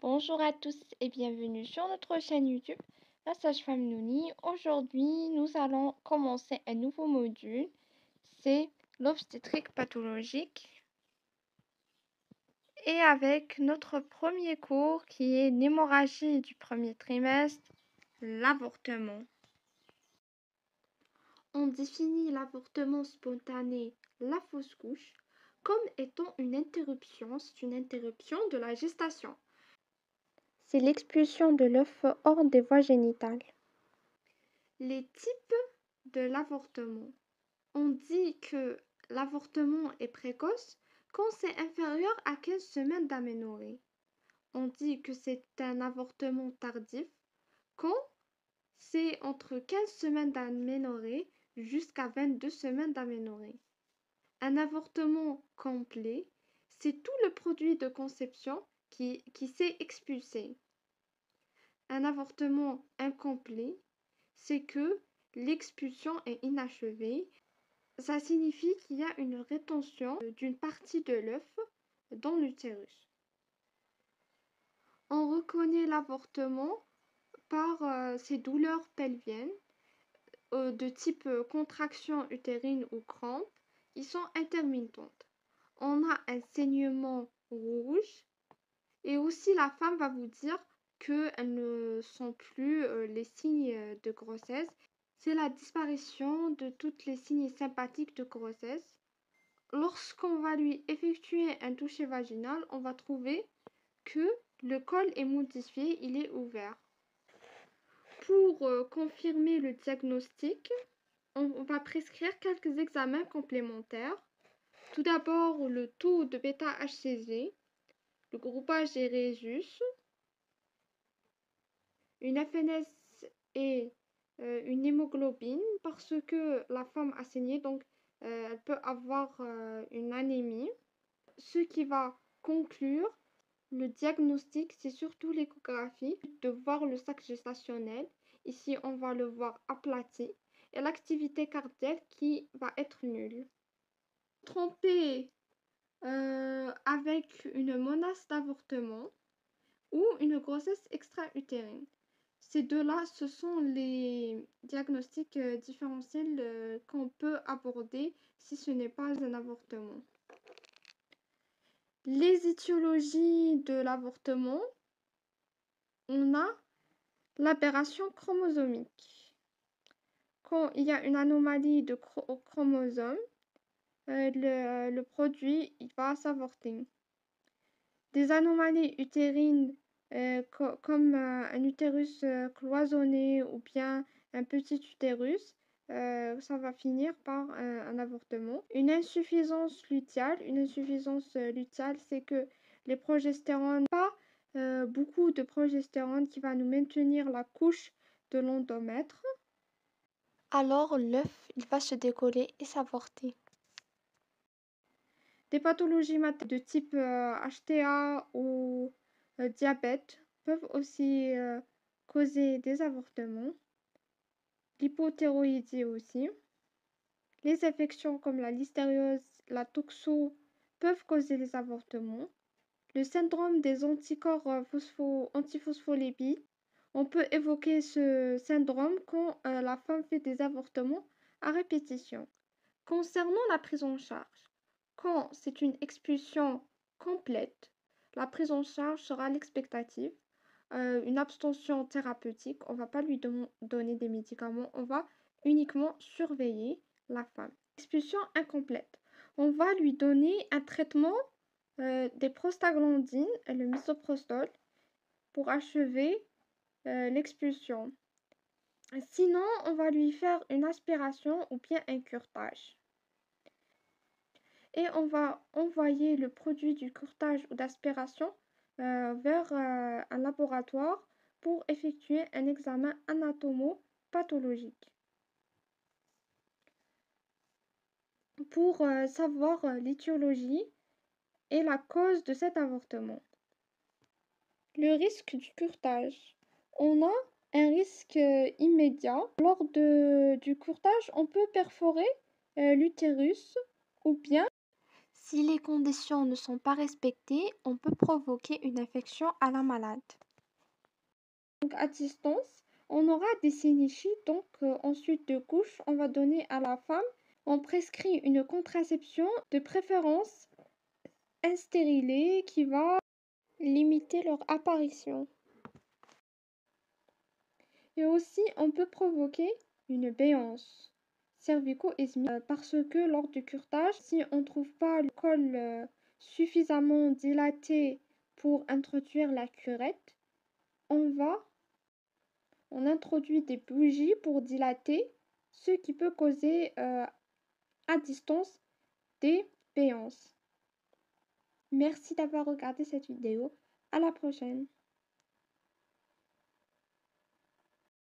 Bonjour à tous et bienvenue sur notre chaîne YouTube, la sage-femme Nouni. Aujourd'hui, nous allons commencer un nouveau module, c'est l'obstétrique pathologique. Et avec notre premier cours qui est l'hémorragie du premier trimestre, l'avortement. On définit l'avortement spontané, la fausse couche, comme étant une interruption, c'est une interruption de la gestation. C'est l'expulsion de l'œuf hors des voies génitales. Les types de l'avortement. On dit que l'avortement est précoce quand c'est inférieur à 15 semaines d'aménorrhée. On dit que c'est un avortement tardif quand c'est entre 15 semaines d'aménorrhée jusqu'à 22 semaines d'aménorrhée. Un avortement complet, c'est tout le produit de conception qui s'est expulsé. Un avortement incomplet, c'est que l'expulsion est inachevée. Ça signifie qu'il y a une rétention d'une partie de l'œuf dans l'utérus. On reconnaît l'avortement par ces douleurs pelviennes de type contraction utérine ou crampe qui sont intermittentes. On a un saignement rouge et aussi la femme va vous dire qu'elle ne sent plus les signes de grossesse. C'est la disparition de tous les signes sympathiques de grossesse. Lorsqu'on va lui effectuer un toucher vaginal, on va trouver que le col est modifié, il est ouvert. Pour confirmer le diagnostic, on va prescrire quelques examens complémentaires. Tout d'abord, le taux de bêta-HCG, le groupage des rhésus, une FNS et une hémoglobine parce que la femme a saigné, donc elle peut avoir une anémie. Ce qui va conclure le diagnostic, c'est surtout l'échographie, de voir le sac gestationnel. Ici, on va le voir aplati et l'activité cardiaque qui va être nulle. Tromper avec une menace d'avortement ou une grossesse extra-utérine. Ces deux-là, ce sont les diagnostics différentiels qu'on peut aborder si ce n'est pas un avortement. Les étiologies de l'avortement, on a l'aberration chromosomique. Quand il y a une anomalie de chromosome, le produit il va s'avorter. Des anomalies utérines comme un utérus cloisonné ou bien un petit utérus, ça va finir par un avortement. Une insuffisance lutéale. Une insuffisance lutéale, c'est que les progestérones, pas beaucoup de progestérone qui va nous maintenir la couche de l'endomètre. Alors l'œuf, il va se décoller et s'avorter. Des pathologies de type HTA ou diabète peuvent aussi causer des avortements. L'hypothyroïdie aussi. Les infections comme la listériose, la toxo peuvent causer les avortements. Le syndrome des anticorps antiphospholipides. On peut évoquer ce syndrome quand la femme fait des avortements à répétition. Concernant la prise en charge, quand c'est une expulsion complète, la prise en charge sera l'expectative, une abstention thérapeutique. On ne va pas lui donner des médicaments, on va uniquement surveiller la femme. Expulsion incomplète, on va lui donner un traitement des prostaglandines, le misoprostol, pour achever l'expulsion. Sinon, on va lui faire une aspiration ou bien un curetage. Et on va envoyer le produit du curetage ou d'aspiration vers un laboratoire pour effectuer un examen anatomo-pathologique pour savoir l'étiologie et la cause de cet avortement. Le risque du curetage. On a un risque immédiat. Lors du curetage, on peut perforer l'utérus ou bien Si les conditions ne sont pas respectées, on peut provoquer une infection à la malade. Donc à distance, on aura des synéchies, donc ensuite de couche, on va donner à la femme, on prescrit une contraception de préférence stérilée qui va limiter leur apparition. Et aussi, on peut provoquer une béance cervico-ismique parce que lors du curetage, si on ne trouve pas le col suffisamment dilaté pour introduire la curette, on introduit des bougies pour dilater, ce qui peut causer à distance des béances. Merci d'avoir regardé cette vidéo. À la prochaine.